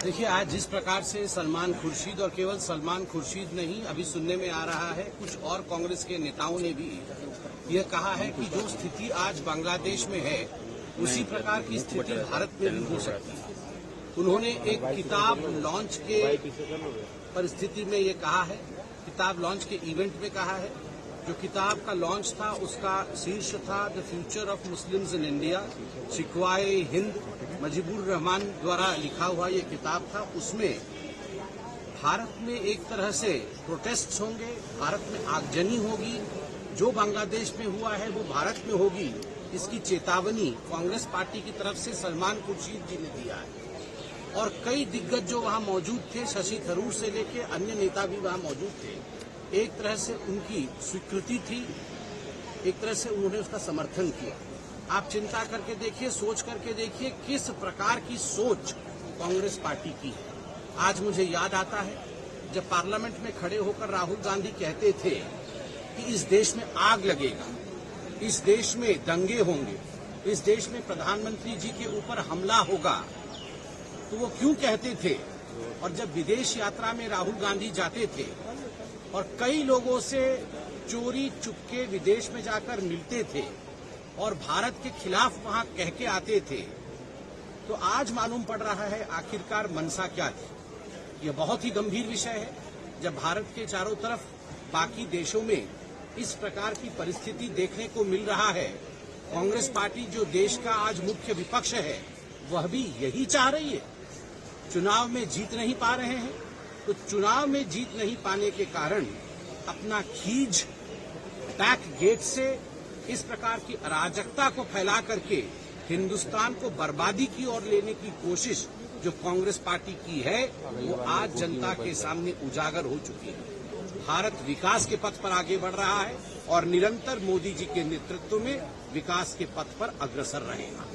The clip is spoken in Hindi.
देखिए, आज जिस प्रकार से सलमान खुर्शीद और केवल सलमान खुर्शीद नहीं, अभी सुनने में आ रहा है कुछ और कांग्रेस के नेताओं ने भी यह कहा है कि जो स्थिति आज बांग्लादेश में है उसी प्रकार की स्थिति भारत में भी हो सकती है। उन्होंने एक किताब लॉन्च के परिस्थिति में ये कहा है, किताब लॉन्च के इवेंट में कहा है। जो किताब का लॉन्च था उसका शीर्ष था the future of Muslims in India, Shikwae Hind Mujibur Rahman द्वारा लिखा हुआ ये किताब था। उसमें भारत में एक तरह से प्रोटेस्ट होंगे, भारत में आगजनी होगी, जो बांग्लादेश में हुआ है वो भारत में होगी, इसकी चेतावनी कांग्रेस पार्टी की तरफ से सलमान खुर्शीद जी ने दिया है। और कई दिग्गज जो वहां मौजूद थे, शशि थरूर से लेके अन्य नेता भी वहां मौजूद थे, एक तरह से उनकी स्वीकृति थी, एक तरह से उन्होंने उसका समर्थन किया। आप चिंता करके देखिए, सोच करके देखिए किस प्रकार की सोच कांग्रेस पार्टी की है। आज मुझे याद आता है जब पार्लियामेंट में खड़े होकर राहुल गांधी कहते थे कि इस देश में आग लगेगा, इस देश में दंगे होंगे, इस देश में प्रधानमंत्री जी के ऊपर हमला होगा। तो वो क्यों कहते थे? और जब विदेश यात्रा में राहुल गांधी जाते थे और कई लोगों से चोरी चुपके विदेश में जाकर मिलते थे और भारत के खिलाफ वहां कह के आते थे, तो आज मालूम पड़ रहा है आखिरकार मंशा क्या थी। यह बहुत ही गंभीर विषय है। जब भारत के चारों तरफ बाकी देशों में इस प्रकार की परिस्थिति देखने को मिल रहा है, कांग्रेस पार्टी जो देश का आज मुख्य विपक्ष है वह भी यही चाह रही है। चुनाव में जीत नहीं पा रहे हैं, तो चुनाव में जीत नहीं पाने के कारण अपना खीज बैक गेट से इस प्रकार की अराजकता को फैला करके हिंदुस्तान को बर्बादी की ओर लेने की कोशिश जो कांग्रेस पार्टी की है वो आज जनता के सामने उजागर हो चुकी है। भारत विकास के पथ पर आगे बढ़ रहा है और निरंतर मोदी जी के नेतृत्व में विकास के पथ पर अग्रसर रहेगा।